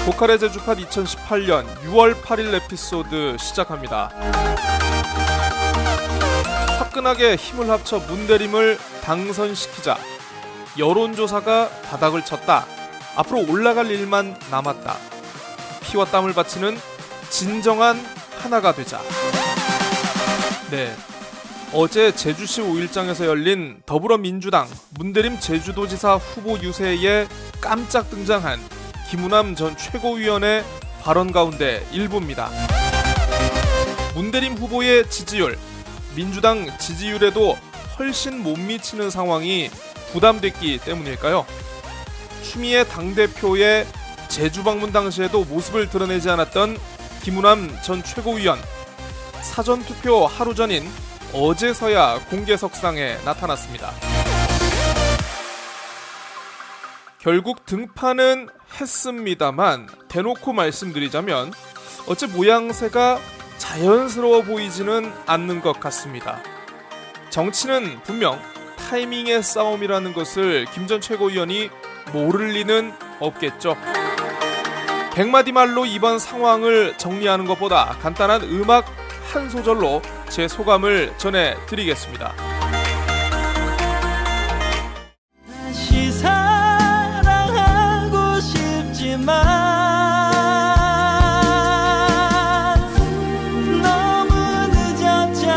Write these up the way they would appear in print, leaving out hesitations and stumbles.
보컬의 제주팟 2018년 6월 8일 에피소드 시작합니다. 화끈하게 힘을 합쳐 문대림을 당선시키자. 여론조사가 바닥을 쳤다. 앞으로 올라갈 일만 남았다. 피와 땀을 바치는 진정한 하나가 되자. 네, 어제 제주시 5일장에서 열린 더불어민주당 문대림 제주도지사 후보 유세에 깜짝 등장한 김우남 전 최고위원의 발언 가운데 일부입니다. 문대림 후보의 지지율, 민주당 지지율에도 훨씬 못 미치는 상황이 부담됐기 때문일까요? 추미애 당대표의 제주 방문 당시에도 모습을 드러내지 않았던 김우남 전 최고위원, 사전투표 하루 전인 어제서야 공개석상에 나타났습니다. 결국 등판은 했습니다만 대놓고 말씀드리자면 어째 모양새가 자연스러워 보이지는 않는 것 같습니다. 정치는 분명 타이밍의 싸움이라는 것을 김 전 최고위원이 모를 리는 없겠죠. 100마디 말로 이번 상황을 정리하는 것보다 간단한 음악 한 소절로 제 소감을 전해드리겠습니다. 다시 사랑하고 싶지만 너무 늦었잖아요.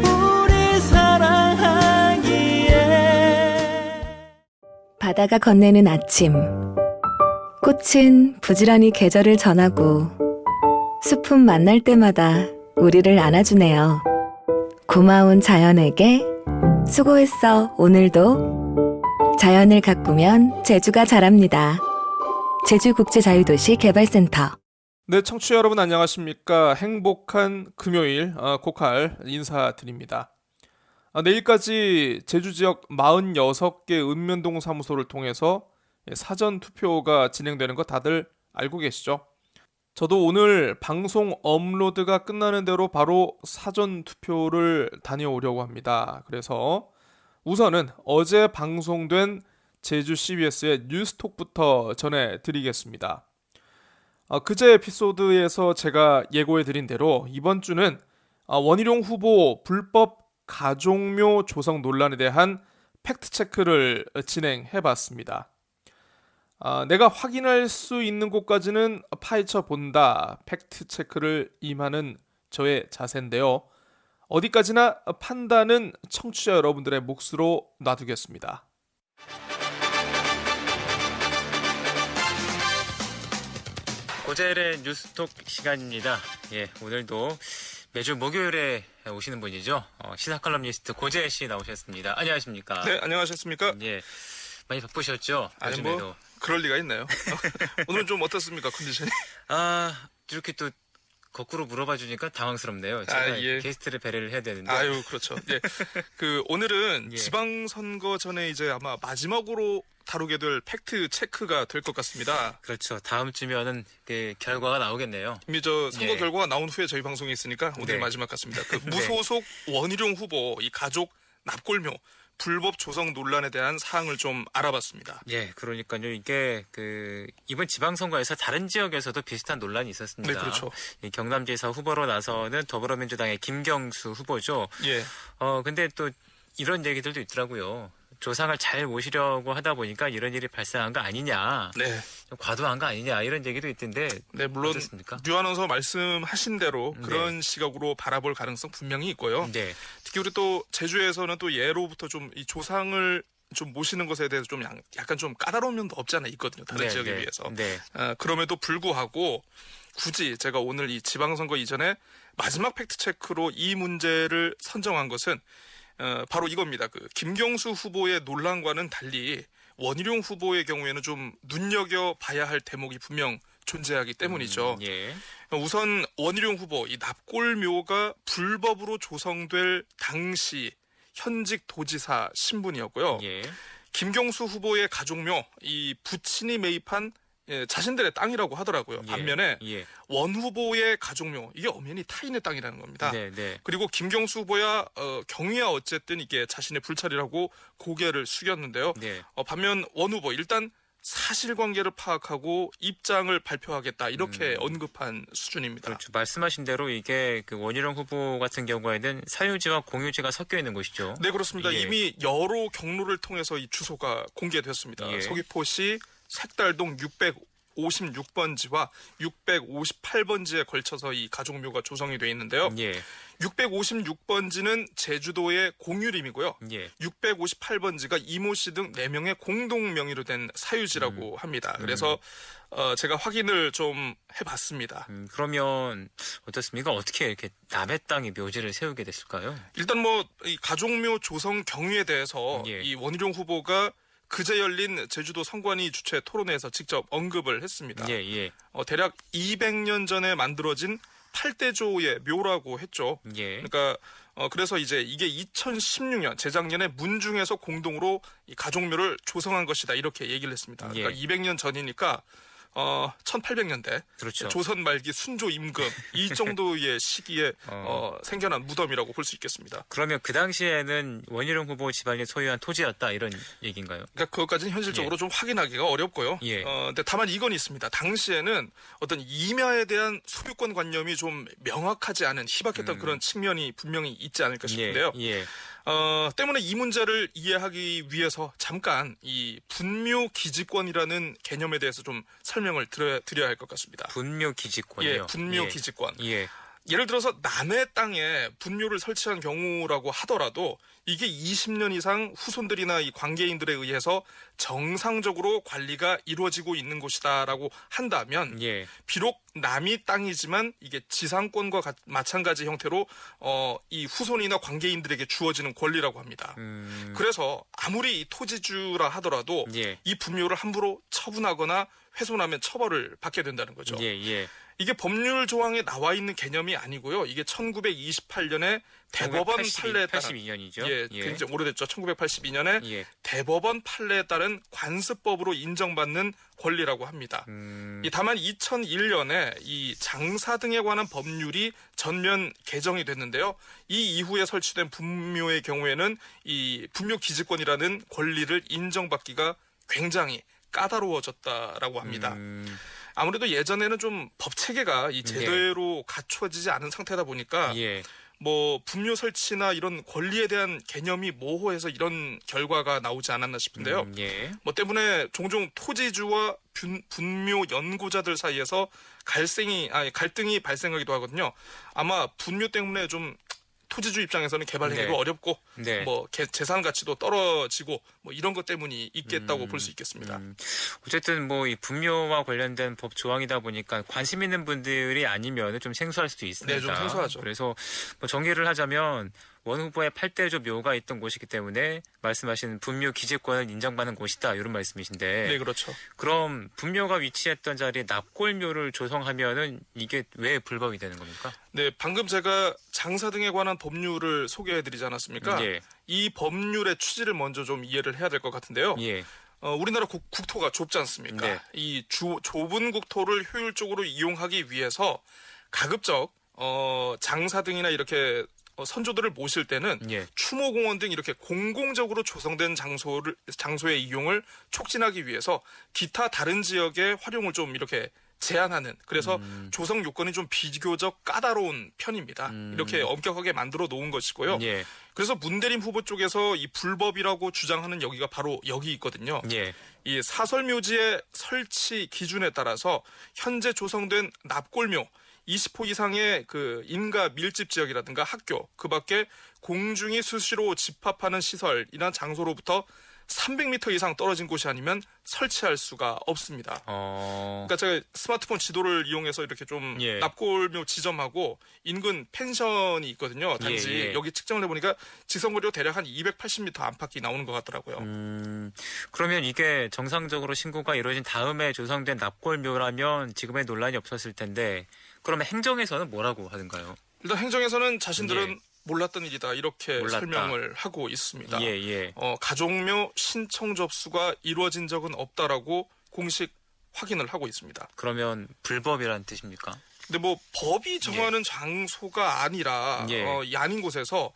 우리 사랑하기에. 바다가 건네는 아침. 꽃은 부지런히 계절을 전하고 숲은 만날 때마다 우리를 안아주네요. 고마운 자연에게 수고했어 오늘도. 자연을 가꾸면 제주가 자랍니다. 제주국제자유도시 개발센터. 네, 청취자 여러분 안녕하십니까. 행복한 금요일 고칼 인사드립니다. 내일까지 제주 지역 46개 읍면동 사무소를 통해서 사전 투표가 진행되는 거 다들 알고 계시죠? 저도 오늘 방송 업로드가 끝나는 대로 바로 사전 투표를 다녀오려고 합니다. 그래서 우선은 어제 방송된 제주 CBS의 뉴스톡부터 전해드리겠습니다. 그제 에피소드에서 제가 예고해드린 대로 이번 주는 원희룡 후보 불법 가족묘 조성 논란에 대한 팩트체크를 진행해봤습니다. 내가 확인할 수 있는 곳까지는 파헤쳐 본다. 팩트체크를 임하는 저의 자세인데요. 어디까지나 판단은 청취자 여러분들의 몫으로 놔두겠습니다. 고젤의 뉴스톡 시간입니다. 예, 오늘도 매주 목요일에 오시는 분이죠. 시사칼럼니스트 고재일 씨 나오셨습니다. 안녕하십니까? 네, 안녕하셨습니까? 예, 많이 바쁘셨죠? 아니 요즘에도. 그럴 리가 있나요? 오늘은 좀 어떻습니까, 컨디션이? 이렇게 또 거꾸로 물어봐 주니까 당황스럽네요. 제가 예. 게스트를 배려를 해야 되는데. 아유, 그렇죠. 예. 오늘은 예. 지방선거 전에 이제 아마 마지막으로 다루게 될 팩트 체크가 될 것 같습니다. 그렇죠. 다음 주면은 그 결과가 나오겠네요. 이미 저 선거 예. 결과가 나온 후에 저희 방송에 있으니까 오늘 네. 마지막 같습니다. 무소속 원희룡 후보 이 가족 납골묘 불법 조성 논란에 대한 사항을 좀 알아봤습니다. 예, 그러니까요. 이게 이번 지방선거에서 다른 지역에서도 비슷한 논란이 있었습니다. 네, 그렇죠. 이 경남지사 후보로 나서는 더불어민주당의 김경수 후보죠. 예. 근데 또 이런 얘기들도 있더라고요. 조상을 잘 모시려고 하다 보니까 이런 일이 발생한 거 아니냐. 네. 좀 과도한 거 아니냐. 이런 얘기도 있던데. 네, 물론 어떻습니까? 류 아나운서 말씀하신 대로 네. 그런 시각으로 바라볼 가능성 분명히 있고요. 네. 특히 우리 또 제주에서는 또 예로부터 좀 이 조상을 좀 모시는 것에 대해서 좀 약간 좀 까다로운 면도 없지 않아 있거든요. 다른 네, 지역에 네, 비해서. 네. 그럼에도 불구하고 굳이 제가 오늘 이 지방선거 이전에 마지막 팩트체크로 이 문제를 선정한 것은 바로 이겁니다. 김경수 후보의 논란과는 달리 원희룡 후보의 경우에는 좀 눈여겨봐야 할 대목이 분명 존재하기 때문이죠. 예. 우선 원희룡 후보 이 납골묘가 불법으로 조성될 당시 현직 도지사 신분이었고요. 예. 김경수 후보의 가족묘 이 부친이 매입한 자신들의 땅이라고 하더라고요. 예, 반면에 예. 원 후보의 가족묘 이게 엄연히 타인의 땅이라는 겁니다. 네, 네. 그리고 김경수 후보야 경위야 어쨌든 이게 자신의 불찰이라고 고개를 숙였는데요. 네. 반면 원 후보 일단 사실관계를 파악하고 입장을 발표하겠다 이렇게 언급한 수준입니다. 그렇죠. 말씀하신 대로 이게 그 원희룡 후보 같은 경우에는 사유지와 공유지가 섞여 있는 곳이죠. 네, 그렇습니다. 예. 이미 여러 경로를 통해서 이 주소가 공개됐습니다. 예. 서귀포시 색달동 656번지와 658번지에 걸쳐서 이 가족묘가 조성이 되어 있는데요. 예. 656번지는 제주도의 공유림이고요. 예. 658번지가 이모 씨 등 4명의 공동 명의로 된 사유지라고 합니다. 그래서 제가 확인을 좀 해봤습니다. 그러면 어떻습니까? 어떻게 이렇게 남의 땅에 묘지를 세우게 됐을까요? 일단 뭐 이 가족묘 조성 경위에 대해서 예. 이 원희룡 후보가 그제 열린 제주도 성관위 주최 토론회에서 직접 언급을 했습니다. 예, 예. 대략 200년 전에 만들어진 8대조의 묘라고 했죠. 예. 그러니까 그래서 이제 이게 2016년 재작년에 문중에서 공동으로 이 가족묘를 조성한 것이다 이렇게 얘기를 했습니다. 예. 그러니까 200년 전이니까 1800년대 그렇죠. 조선 말기 순조 임금 이 정도의 시기에 생겨난 무덤이라고 볼 수 있겠습니다. 그러면 그 당시에는 원희룡 후보 집안이 소유한 토지였다 이런 얘기인가요? 그러니까 그것까지는 현실적으로 예. 좀 확인하기가 어렵고요. 예. 근데 다만 이건 있습니다. 당시에는 어떤 임야에 대한 소유권 관념이 좀 명확하지 않은 희박했던 그런 측면이 분명히 있지 않을까 싶은데요. 예. 때문에 이 문제를 이해하기 위해서 잠깐 이 분묘 기지권이라는 개념에 대해서 좀 설명을 드려야 할 것 같습니다. 분묘 기지권이요. 예, 분묘 예. 기지권. 예. 예를 들어서 남의 땅에 분묘를 설치한 경우라고 하더라도 이게 20년 이상 후손들이나 이 관계인들에 의해서 정상적으로 관리가 이루어지고 있는 곳이다라고 한다면 예. 비록 남이 땅이지만 이게 지상권과 마찬가지 형태로 이 후손이나 관계인들에게 주어지는 권리라고 합니다. 그래서 아무리 이 토지주라 하더라도 예. 이 분묘를 함부로 처분하거나 훼손하면 처벌을 받게 된다는 거죠. 예. 예. 이게 법률 조항에 나와 있는 개념이 아니고요. 이게 1928년에 대법원 판례에 따른 82년이죠. 예, 굉장히 오래됐죠. 1982년에 예. 대법원 판례에 따른 관습법으로 인정받는 권리라고 합니다. 다만 2001년에 이 장사 등에 관한 법률이 전면 개정이 됐는데요. 이 이후에 설치된 분묘의 경우에는 이 분묘 기지권이라는 권리를 인정받기가 굉장히 까다로워졌다라고 합니다. 아무래도 예전에는 좀 법 체계가 이 제대로 갖춰지지 않은 상태다 보니까 예. 뭐 분묘 설치나 이런 권리에 대한 개념이 모호해서 이런 결과가 나오지 않았나 싶은데요. 예. 뭐 때문에 종종 토지주와 분묘 연구자들 사이에서 갈등이 발생하기도 하거든요. 아마 분묘 때문에 좀 토지주 입장에서는 개발 행위가 네. 어렵고 네. 뭐 재산 가치도 떨어지고 뭐 이런 것 때문이 있겠다고 볼 수 있겠습니다. 어쨌든 뭐 이 분묘와 관련된 법 조항이다 보니까 관심 있는 분들이 아니면 좀 생소할 수도 있습니다. 네, 좀 생소하죠. 그래서 뭐 정리를 하자면 원 후보의 8대조 묘가 있던 곳이기 때문에 말씀하신 분묘 기지권을 인정받는 곳이다 이런 말씀이신데 네, 그렇죠. 그럼 분묘가 위치했던 자리에 납골묘를 조성하면은 이게 왜 불법이 되는 겁니까? 네, 방금 제가 장사 등에 관한 법률을 소개해드리지 않았습니까? 예. 이 법률의 취지를 먼저 좀 이해를 해야 될 것 같은데요. 예. 우리나라 국토가 좁지 않습니까? 네. 이 좁은 국토를 효율적으로 이용하기 위해서 가급적 장사 등이나 이렇게 선조들을 모실 때는 예. 추모공원 등 이렇게 공공적으로 조성된 장소의 이용을 촉진하기 위해서 기타 다른 지역의 활용을 좀 이렇게 제한하는 그래서 조성 요건이 좀 비교적 까다로운 편입니다. 이렇게 엄격하게 만들어 놓은 것이고요. 예. 그래서 문대림 후보 쪽에서 이 불법이라고 주장하는 여기가 바로 여기 있거든요. 예. 이 사설묘지의 설치 기준에 따라서 현재 조성된 납골묘 20호 이상의 그 인가 밀집 지역이라든가 학교, 그 밖에 공중이 수시로 집합하는 시설이나 장소로부터 300m 이상 떨어진 곳이 아니면 설치할 수가 없습니다. 그러니까 제가 스마트폰 지도를 이용해서 이렇게 좀 예. 납골묘 지점하고 인근 펜션이 있거든요. 단지 예, 예. 여기 측정을 해보니까 직선거리로 대략 한 280m 안팎이 나오는 것 같더라고요. 그러면 이게 정상적으로 신고가 이루어진 다음에 조성된 납골묘라면 지금의 논란이 없었을 텐데 그러면 행정에서는 뭐라고 하던가요? 일단 행정에서는 자신들은 예. 몰랐던 일이다 이렇게 몰랐다. 설명을 하고 있습니다. 예. 가족묘 신청 접수가 이루어진 적은 없다라고 공식 확인을 하고 있습니다. 그러면 불법이라는 뜻입니까? 근데 뭐 법이 정하는 장소가 아니라 예. 이 아닌 곳에서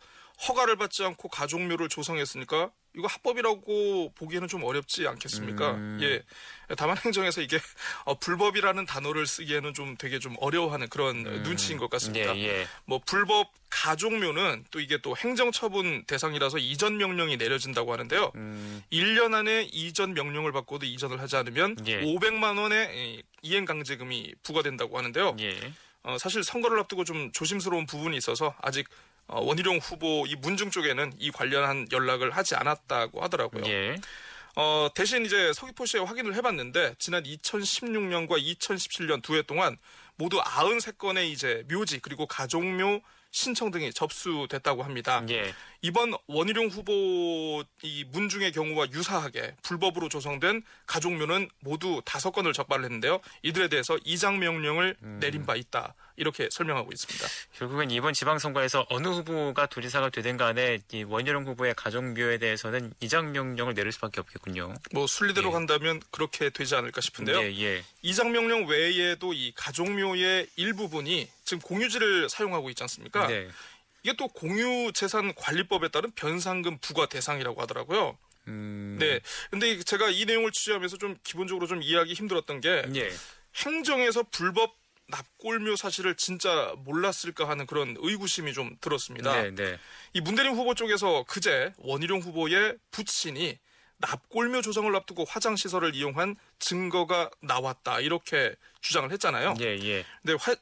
허가를 받지 않고 가족묘를 조성했으니까 이거 합법이라고 보기에는 좀 어렵지 않겠습니까? 예. 다만 행정에서 이게 불법이라는 단어를 쓰기에는 좀 되게 좀 어려워하는 그런 눈치인 것 같습니다. 예. 뭐 불법 가족묘는 또 이게 또 행정처분 대상이라서 이전 명령이 내려진다고 하는데요. 1년 안에 이전 명령을 받고도 이전을 하지 않으면 예. 500만 원의 이행강제금이 부과된다고 하는데요. 예. 사실 선거를 앞두고 좀 조심스러운 부분이 있어서 아직 원희룡 후보 이 문중 쪽에는 이 관련한 연락을 하지 않았다고 하더라고요. 예. 대신 이제 서귀포시에 확인을 해봤는데 지난 2016년과 2017년 두 해 동안 모두 93건의 이제 묘지 그리고 가족묘 신청 등이 접수됐다고 합니다. 예. 이번 원희룡 후보 이 문중의 경우와 유사하게 불법으로 조성된 가족묘는 모두 5건을 적발을 했는데요. 이들에 대해서 이장 명령을 내린 바 있다. 이렇게 설명하고 있습니다. 결국엔 이번 지방선거에서 어느 후보가 도지사가 되든 간에 이 원희룡 후보의 가족묘에 대해서는 이장 명령을 내릴 수밖에 없겠군요. 뭐 순리대로 예. 간다면 그렇게 되지 않을까 싶은데요. 예. 이장 명령 외에도 이 가족묘의 일부분이 지금 공유지를 사용하고 있지 않습니까? 네. 이게 또 공유재산관리법에 따른 변상금 부과 대상이라고 하더라고요. 네. 근데 제가 이 내용을 취재하면서 좀 기본적으로 좀 이해하기 힘들었던 게 예. 행정에서 불법 납골묘 사실을 진짜 몰랐을까 하는 그런 의구심이 좀 들었습니다. 네. 이 문대림 후보 쪽에서 그제 원희룡 후보의 부친이 납골묘 조성을 앞두고 화장시설을 이용한 증거가 나왔다 이렇게 주장을 했잖아요. 예.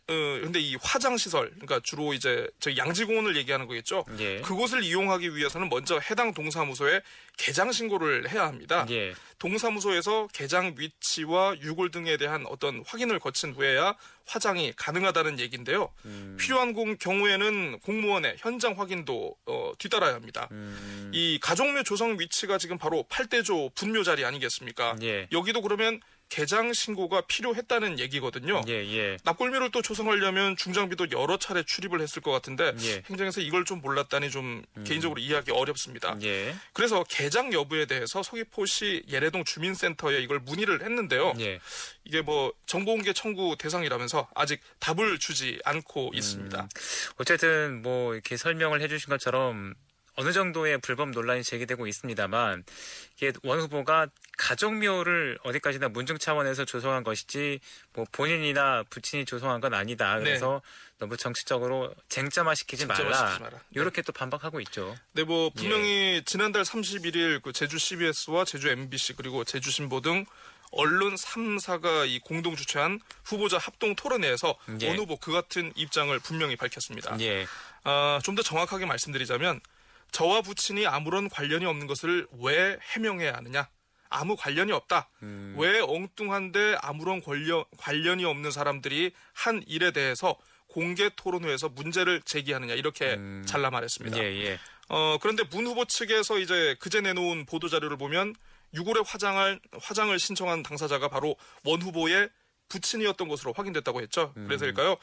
근데 이 화장시설, 그러니까 주로 이제 저희 양지공원을 얘기하는 거겠죠. 예. 그곳을 이용하기 위해서는 먼저 해당 동사무소에 개장 신고를 해야 합니다. 예. 동사무소에서 개장 위치와 유골 등에 대한 어떤 확인을 거친 후에야 화장이 가능하다는 얘기인데요. 필요한 경우에는 공무원의 현장 확인도 뒤따라야 합니다. 이 가족묘 조성 위치가 지금 바로 8대조 분묘 자리 아니겠습니까? 예. 여기도 그러면 개장 신고가 필요했다는 얘기거든요. 예. 납골묘를 또 조성하려면 중장비도 여러 차례 출입을 했을 것 같은데 예. 행정에서 이걸 좀 몰랐다니 좀 개인적으로 이해하기 어렵습니다. 예. 그래서 개장 여부에 대해서 서귀포시 예래동 주민센터에 이걸 문의를 했는데요. 예. 이게 뭐 정보공개 청구 대상이라면서 아직 답을 주지 않고 있습니다. 어쨌든 뭐 이렇게 설명을 해주신 것처럼 어느 정도의 불법 논란이 제기되고 있습니다만 이게 원 후보가 가족묘를 어디까지나 문중 차원에서 조성한 것이지 뭐 본인이나 부친이 조성한 건 아니다. 그래서 너무 정치적으로 쟁점화시키지 쟁점화시키지 말라. 마라. 이렇게 또 반박하고 있죠. 네, 뭐 분명히 지난달 31일 그 제주 CBS와 제주 MBC 그리고 제주 신보 등 언론 3사가 이 공동 주최한 후보자 합동 토론회에서 예. 원 후보 그 같은 입장을 분명히 밝혔습니다. 예. 좀 더 정확하게 말씀드리자면 저와 부친이 아무런 관련이 없는 것을 왜 해명해야 하느냐? 아무 관련이 없다. 왜 엉뚱한데 아무런 관련이 없는 사람들이 한 일에 대해서 공개 토론회에서 문제를 제기하느냐 이렇게 잘라 말했습니다. 예. 그런데 문 후보 측에서 이제 그제 내놓은 보도 자료를 보면 6월에 화장을 신청한 당사자가 바로 원 후보의 부친이었던 것으로 확인됐다고 했죠. 그래서일까요?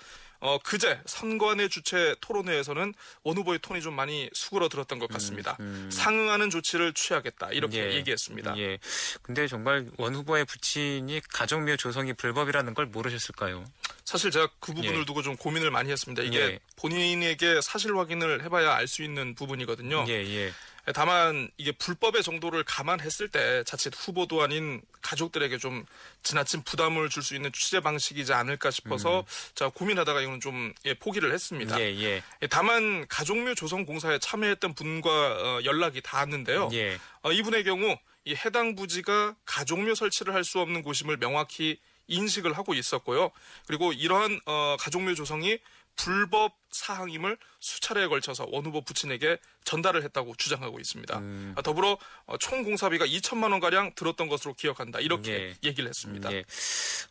그제 선관위 주최 토론회에서는 원 후보의 톤이 좀 많이 수그러들었던 것 같습니다. 상응하는 조치를 취하겠다 이렇게 얘기했습니다. 예. 근데 정말 원 후보의 부친이 가족묘 조성이 불법이라는 걸 모르셨을까요? 사실 제가 그 부분을 예. 두고 좀 고민을 많이 했습니다. 이게 예. 본인에게 사실 확인을 해봐야 알 수 있는 부분이거든요. 예. 다만 이게 불법의 정도를 감안했을 때 자칫 후보도 아닌 가족들에게 좀 지나친 부담을 줄 수 있는 취재 방식이지 않을까 싶어서 제가 고민하다가 이거는 좀 포기를 했습니다. 예. 다만 가족묘 조성 공사에 참여했던 분과 연락이 닿았는데요. 예. 이분의 경우 이 해당 부지가 가족묘 설치를 할 수 없는 곳임을 명확히 인식을 하고 있었고요. 그리고 이러한 가족묘 조성이 불법 사항임을 수차례에 걸쳐서 원 후보 부친에게 전달을 했다고 주장하고 있습니다. 더불어 총 공사비가 2천만 원가량 들었던 것으로 기억한다. 이렇게 얘기를 했습니다. 예.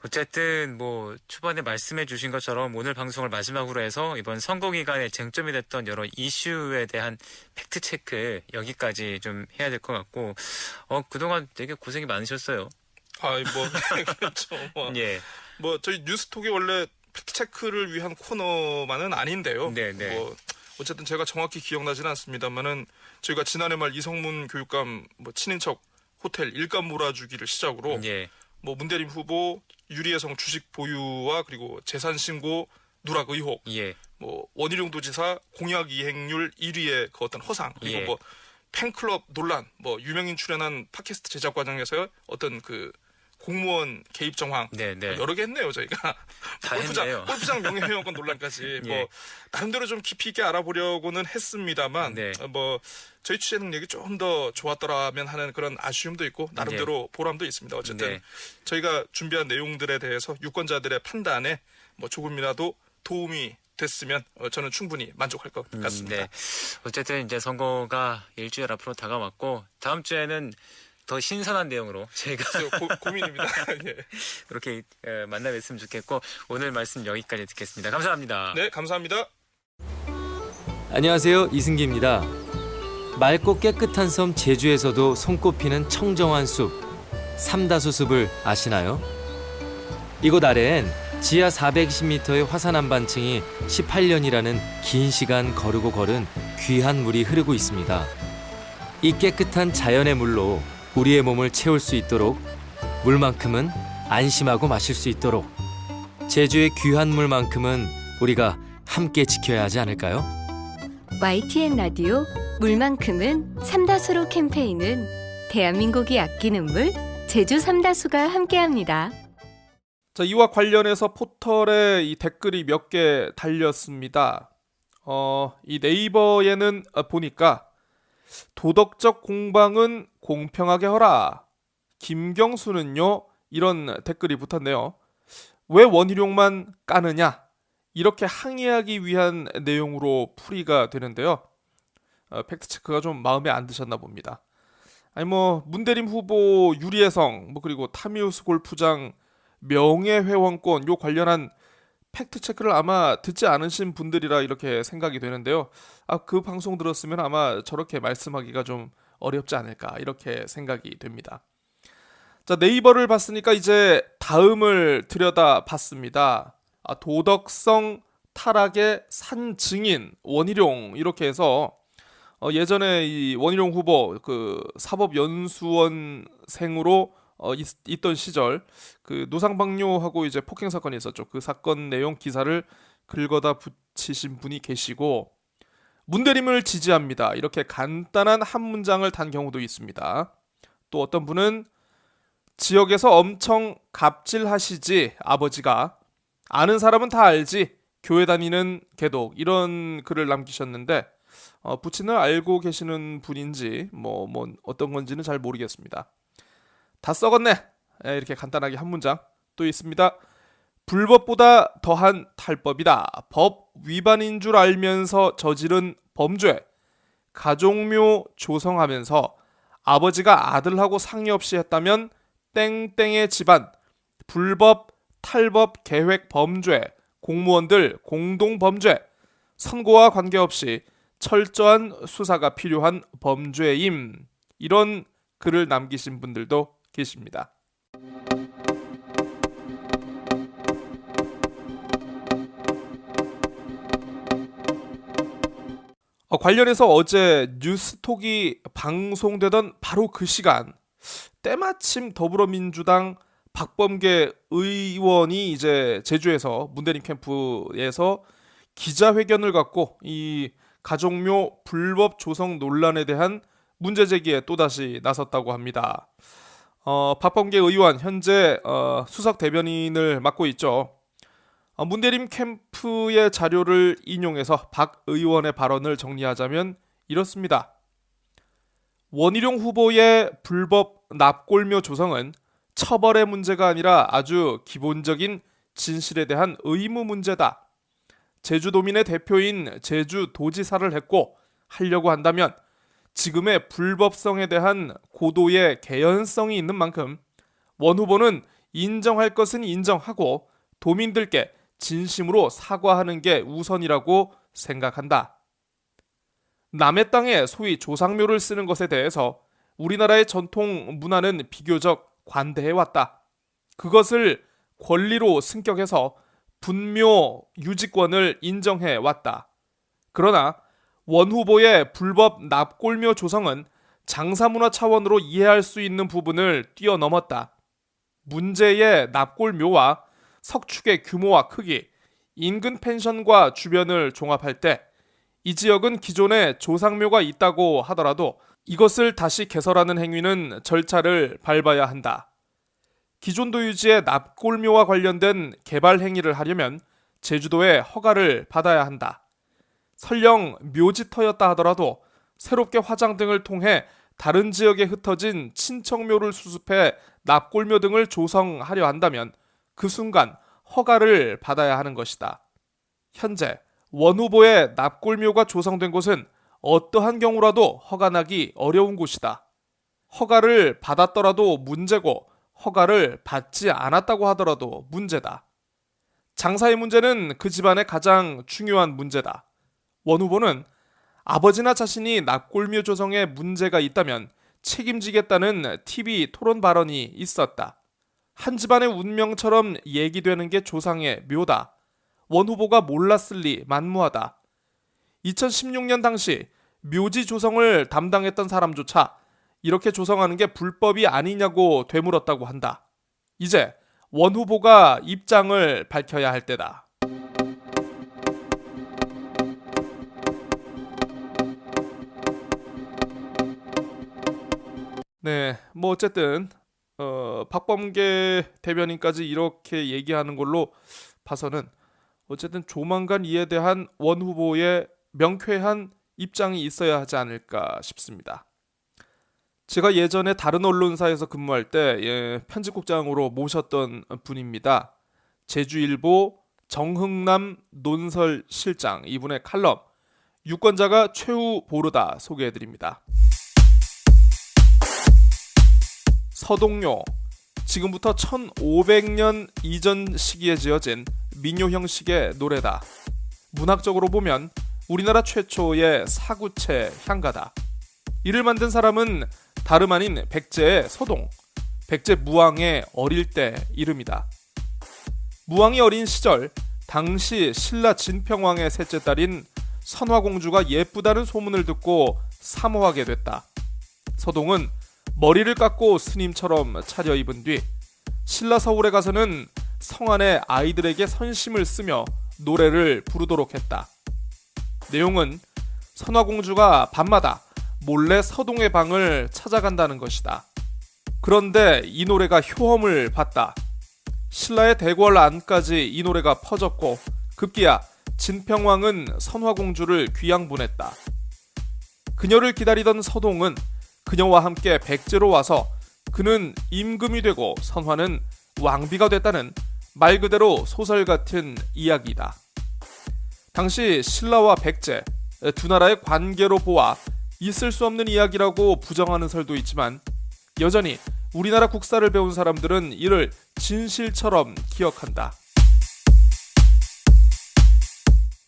어쨌든 뭐 초반에 말씀해 주신 것처럼 오늘 방송을 마지막으로 해서 이번 선거 기간에 쟁점이 됐던 여러 이슈에 대한 팩트 체크 여기까지 좀 해야 될 것 같고 그동안 되게 고생이 많으셨어요. 그렇죠. 예. 저희 뉴스톡이 원래 팩트체크를 위한 코너만은 아닌데요. 네. 어쨌든 제가 정확히 기억나지는 않습니다만은 저희가 지난해 말 이성문 교육감 친인척 호텔 일감 몰아주기를 시작으로 예. 문대림 후보 유리해성 주식 보유와 그리고 재산 신고 누락 의혹, 예. 뭐 원희룡 도지사 공약 이행률 1위의 그 어떤 허상, 그리고 예. 뭐 팬클럽 논란, 뭐 유명인 출연한 팟캐스트 제작 과정에서 어떤 그 공무원 개입 정황, 네, 네. 여러 개 했네요 저희가. 다 했네요. 골프장 명예회원권 논란까지 예. 뭐 나름대로 좀 깊이 있게 알아보려고는 했습니다만 네. 뭐 저희 취재 능력이 조금 더 좋았더라면 하는 그런 아쉬움도 있고 나름대로 보람도 있습니다. 어쨌든 네. 저희가 준비한 내용들에 대해서 유권자들의 판단에 뭐 조금이라도 도움이 됐으면 저는 충분히 만족할 것 같습니다. 네. 어쨌든 이제 선거가 일주일 앞으로 다가왔고 다음 주에는 더 신선한 내용으로 저희가 그래서 고민입니다. 예. 그렇게 만나 뵀으면 좋겠고 오늘 말씀 여기까지 듣겠습니다. 감사합니다. 네, 감사합니다. 안녕하세요, 이승기입니다. 맑고 깨끗한 섬 제주에서도 손꼽히는 청정한 숲, 삼다수숲을 아시나요? 이곳 아래엔 지하 420m의 화산 한반층이 18년이라는 긴 시간 거르고 걸은 귀한 물이 흐르고 있습니다. 이 깨끗한 자연의 물로 우리의 몸을 채울 수 있도록, 물만큼은 안심하고 마실 수 있도록 제주의 귀한 물만큼은 우리가 함께 지켜야 하지 않을까요? YTN 라디오 물만큼은 삼다수로 캠페인은 대한민국이 아끼는 물 제주 삼다수가 함께합니다. 자, 이와 관련해서 포털에 이 댓글이 몇 개 달렸습니다. 이 네이버에는 보니까 도덕적 공방은 공평하게 허라. 김경수는요, 이런 댓글이 붙었네요. 왜 원희룡만 까느냐? 이렇게 항의하기 위한 내용으로 풀이가 되는데요. 팩트체크가 좀 마음에 안 드셨나 봅니다. 아니 뭐 문대림 후보 유리해성, 뭐 그리고 타미우스 골프장 명예회원권 요 관련한 팩트체크를 아마 듣지 않으신 분들이라 이렇게 생각이 되는데요. 그 방송 들었으면 아마 저렇게 말씀하기가 좀 어렵지 않을까 이렇게 생각이 됩니다. 자, 네이버를 봤으니까 이제 다음을 들여다봤습니다. 도덕성 타락의 산 증인 원희룡 이렇게 해서 예전에 이 원희룡 후보 그 사법연수원생으로 있던 시절 그 노상방뇨하고 이제 폭행 사건이 있었죠. 그 사건 내용 기사를 긁어다 붙이신 분이 계시고 문대림을 지지합니다. 이렇게 간단한 한 문장을 단 경우도 있습니다. 또 어떤 분은 지역에서 엄청 갑질하시지 아버지가 아는 사람은 다 알지 교회 다니는 개독 이런 글을 남기셨는데 부친을 알고 계시는 분인지 뭐 어떤 건지는 잘 모르겠습니다. 다 썩었네. 이렇게 간단하게 한 문장 또 있습니다. 불법보다 더한 탈법이다. 법 위반인 줄 알면서 저지른 범죄. 가족묘 조성하면서 아버지가 아들하고 상의 없이 했다면 땡땡의 집안. 불법 탈법 계획 범죄. 공무원들 공동 범죄. 선고와 관계없이 철저한 수사가 필요한 범죄임. 이런 글을 남기신 분들도 계십니다. 관련해서 어제 뉴스톡이 방송되던 바로 그 시간 때마침 더불어민주당 박범계 의원이 이제 제주에서 문대림 캠프에서 기자회견을 갖고 이 가족묘 불법 조성 논란에 대한 문제 제기에 또다시 나섰다고 합니다. 박범계 의원 현재 수석 대변인을 맡고 있죠. 문대림 캠프의 자료를 인용해서 박 의원의 발언을 정리하자면 이렇습니다. 원희룡 후보의 불법 납골묘 조성은 처벌의 문제가 아니라 아주 기본적인 진실에 대한 의무 문제다. 제주도민의 대표인 제주도지사를 했고 하려고 한다면 지금의 불법성에 대한 고도의 개연성이 있는 만큼 원 후보는 인정할 것은 인정하고 도민들께 진심으로 사과하는 게 우선이라고 생각한다. 남의 땅에 소위 조상묘를 쓰는 것에 대해서 우리나라의 전통 문화는 비교적 관대해왔다. 그것을 권리로 승격해서 분묘 유지권을 인정해왔다. 그러나 원 후보의 불법 납골묘 조성은 장사문화 차원으로 이해할 수 있는 부분을 뛰어넘었다. 문제의 납골묘와 석축의 규모와 크기, 인근 펜션과 주변을 종합할 때 이 지역은 기존에 조상묘가 있다고 하더라도 이것을 다시 개설하는 행위는 절차를 밟아야 한다. 기존도 유지의 납골묘와 관련된 개발 행위를 하려면 제주도에 허가를 받아야 한다. 설령 묘지터였다 하더라도 새롭게 화장 등을 통해 다른 지역에 흩어진 친척묘를 수습해 납골묘 등을 조성하려 한다면 그 순간 허가를 받아야 하는 것이다. 현재 원 후보의 납골묘가 조성된 곳은 어떠한 경우라도 허가나기 어려운 곳이다. 허가를 받았더라도 문제고 허가를 받지 않았다고 하더라도 문제다. 장사의 문제는 그 집안의 가장 중요한 문제다. 원 후보는 아버지나 자신이 납골묘 조성에 문제가 있다면 책임지겠다는 TV 토론 발언이 있었다. 한 집안의 운명처럼 얘기되는 게 조상의 묘다. 원 후보가 몰랐을 리 만무하다. 2016년 당시 묘지 조성을 담당했던 사람조차 이렇게 조성하는 게 불법이 아니냐고 되물었다고 한다. 이제 원 후보가 입장을 밝혀야 할 때다. 네, 뭐 어쨌든 박범계 대변인까지 이렇게 얘기하는 걸로 봐서는 어쨌든 조만간 이에 대한 원 후보의 명쾌한 입장이 있어야 하지 않을까 싶습니다. 제가 예전에 다른 언론사에서 근무할 때 편집국장으로 모셨던 분입니다. 제주일보 정흥남 논설실장, 이분의 칼럼 유권자가 최후 보르다 소개해드립니다. 서동요, 지금부터 1500년 이전 시기에 지어진 민요 형식의 노래다. 문학적으로 보면 우리나라 최초의 사구체 향가다. 이를 만든 사람은 다름 아닌 백제의 서동, 백제 무왕의 어릴 때 이름이다. 무왕이 어린 시절 당시 신라 진평왕의 셋째 딸인 선화공주가 예쁘다는 소문을 듣고 사모하게 됐다. 서동은 머리를 깎고 스님처럼 차려입은 뒤 신라 서울에 가서는 성 안의 아이들에게 선심을 쓰며 노래를 부르도록 했다. 내용은 선화공주가 밤마다 몰래 서동의 방을 찾아간다는 것이다. 그런데 이 노래가 효험을 봤다. 신라의 대궐 안까지 이 노래가 퍼졌고 급기야 진평왕은 선화공주를 귀양 보냈다. 그녀를 기다리던 서동은 그녀와 함께 백제로 와서 그는 임금이 되고 선화는 왕비가 됐다는 말 그대로 소설 같은 이야기이다. 당시 신라와 백제 두 나라의 관계로 보아 있을 수 없는 이야기라고 부정하는 설도 있지만 여전히 우리나라 국사를 배운 사람들은 이를 진실처럼 기억한다.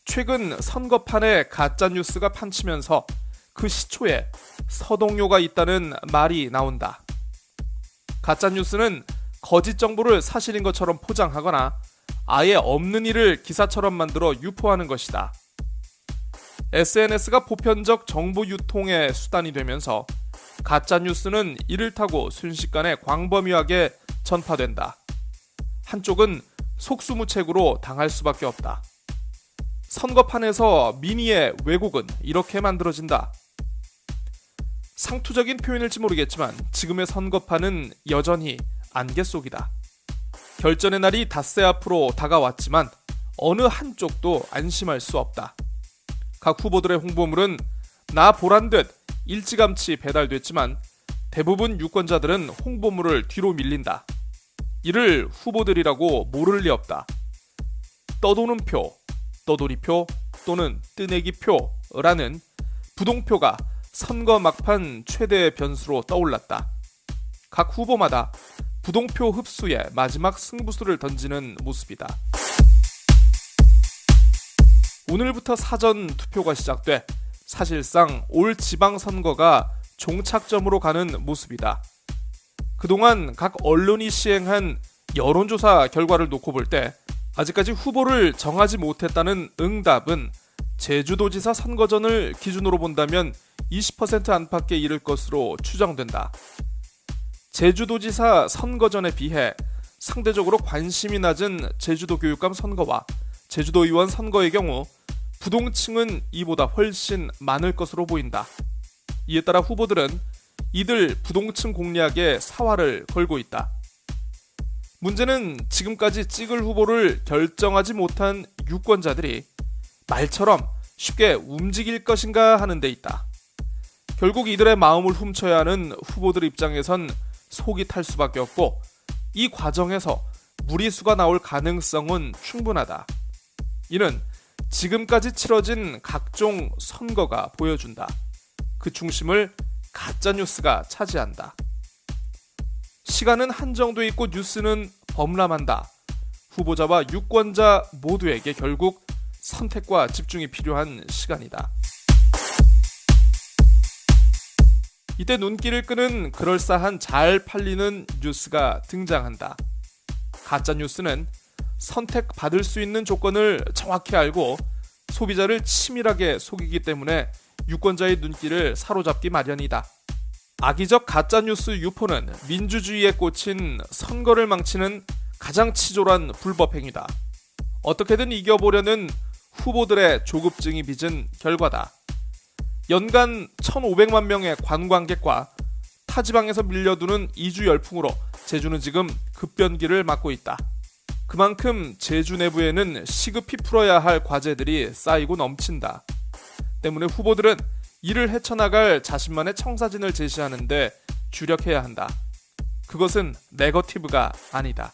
최근 선거판에 가짜뉴스가 판치면서 그 시초에 서동요가 있다는 말이 나온다. 가짜뉴스는 거짓 정보를 사실인 것처럼 포장하거나 아예 없는 일을 기사처럼 만들어 유포하는 것이다. SNS가 보편적 정보 유통의 수단이 되면서 가짜뉴스는 이를 타고 순식간에 광범위하게 전파된다. 한쪽은 속수무책으로 당할 수밖에 없다. 선거판에서 민의의 왜곡은 이렇게 만들어진다. 상투적인 표현일지 모르겠지만 지금의 선거판은 여전히 안개 속이다. 결전의 날이 닷새 앞으로 다가왔지만 어느 한쪽도 안심할 수 없다. 각 후보들의 홍보물은 나 보란 듯 일찌감치 배달됐지만 대부분 유권자들은 홍보물을 뒤로 밀린다. 이를 후보들이라고 모를 리 없다. 떠도는 표, 떠돌이표 또는 뜨내기표라는 부동표가 선거 막판 최대의 변수로 떠올랐다. 각 후보마다 부동표 흡수에 마지막 승부수를 던지는 모습이다. 오늘부터 사전 투표가 시작돼 사실상 올 지방선거가 종착점으로 가는 모습이다. 그동안 각 언론이 시행한 여론조사 결과를 놓고 볼 때 아직까지 후보를 정하지 못했다는 응답은 제주도지사 선거전을 기준으로 본다면 20% 안팎에 이를 것으로 추정된다. 제주도지사 선거전에 비해 상대적으로 관심이 낮은 제주도 교육감 선거와 제주도의원 선거의 경우 부동층은 이보다 훨씬 많을 것으로 보인다. 이에 따라 후보들은 이들 부동층 공략에 사활을 걸고 있다. 문제는 지금까지 찍을 후보를 결정하지 못한 유권자들이 말처럼 쉽게 움직일 것인가 하는 데 있다. 결국 이들의 마음을 훔쳐야 하는 후보들 입장에선 속이 탈 수밖에 없고 이 과정에서 무리수가 나올 가능성은 충분하다. 이는 지금까지 치러진 각종 선거가 보여준다. 그 중심을 가짜뉴스가 차지한다. 시간은 한정돼 있고 뉴스는 범람한다. 후보자와 유권자 모두에게 결국 선택과 집중이 필요한 시간이다. 이때 눈길을 끄는 그럴싸한 잘 팔리는 뉴스가 등장한다. 가짜뉴스는 선택받을 수 있는 조건을 정확히 알고 소비자를 치밀하게 속이기 때문에 유권자의 눈길을 사로잡기 마련이다. 악의적 가짜뉴스 유포는 민주주의에 꽂힌 선거를 망치는 가장 치졸한 불법행위다. 어떻게든 이겨보려는 후보들의 조급증이 빚은 결과다. 연간 1,500만 명의 관광객과 타지방에서 밀려드는 이주 열풍으로 제주는 지금 급변기를 맞고 있다. 그만큼 제주 내부에는 시급히 풀어야 할 과제들이 쌓이고 넘친다. 때문에 후보들은 이를 헤쳐나갈 자신만의 청사진을 제시하는데 주력해야 한다. 그것은 네거티브가 아니다.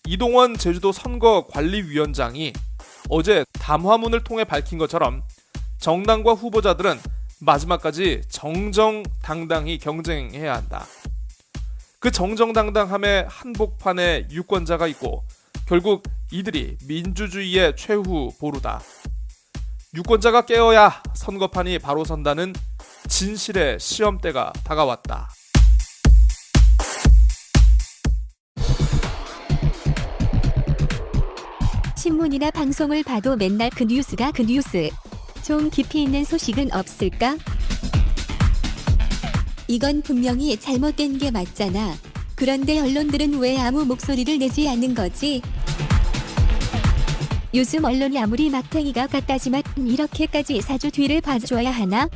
이동원 제주도 선거관리위원장이 어제 담화문을 통해 밝힌 것처럼 정당과 후보자들은 마지막까지 정정당당히 경쟁해야 한다. 그 정정당당함의 한복판에 유권자가 있고 결국 이들이 민주주의의 최후 보루다. 유권자가 깨어야 선거판이 바로 선다는 진실의 시험대가 다가왔다. 신문이나 방송을 봐도 맨날 그 뉴스가 그 뉴스. 좀 깊이 있는 소식은 없을까? 이건 분명히 잘못된 게 맞잖아. 그런데 언론들은 왜 아무 목소리를 내지 않는 거지? 요즘 언론이 아무리 막탱이가 같다지만 이렇게까지 사주 뒤를 봐줘야 하나?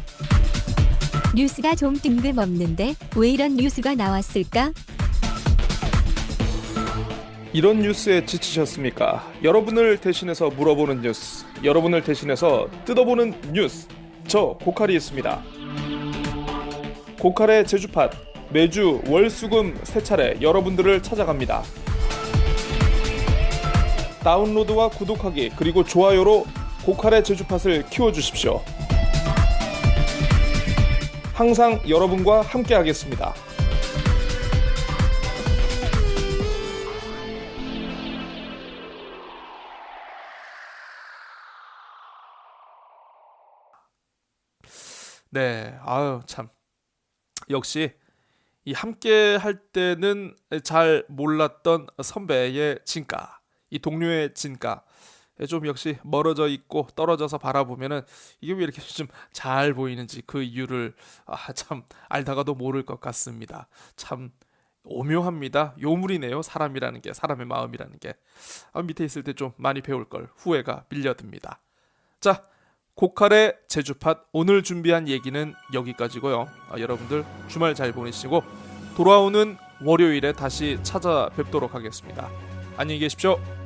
뉴스가 좀 뜬금없는데 왜 이런 뉴스가 나왔을까? 이런 뉴스에 지치셨습니까? 여러분을 대신해서 물어보는 뉴스, 여러분을 대신해서 뜯어보는 뉴스, 저 고칼이 있습니다. 고칼의 제주팟, 매주 월수금 3차례 여러분들을 찾아갑니다. 다운로드와 구독하기 그리고 좋아요로 고칼의 제주팟을 키워주십시오. 항상 여러분과 함께 하겠습니다. 네, 아유 참 역시 이 함께 할 때는 잘 몰랐던 선배의 진가, 이 동료의 진가, 좀 역시 멀어져 있고 떨어져서 바라보면은 이게 왜 이렇게 좀 잘 보이는지 그 이유를 참 알다가도 모를 것 같습니다. 참 오묘합니다. 요물이네요. 사람이라는 게, 사람의 마음이라는 게. 밑에 있을 때 좀 많이 배울 걸 후회가 밀려듭니다. 자, 고칼의 제주팟 오늘 준비한 얘기는 여기까지고요. 여러분들 주말 잘 보내시고 돌아오는 월요일에 다시 찾아뵙도록 하겠습니다. 안녕히 계십시오.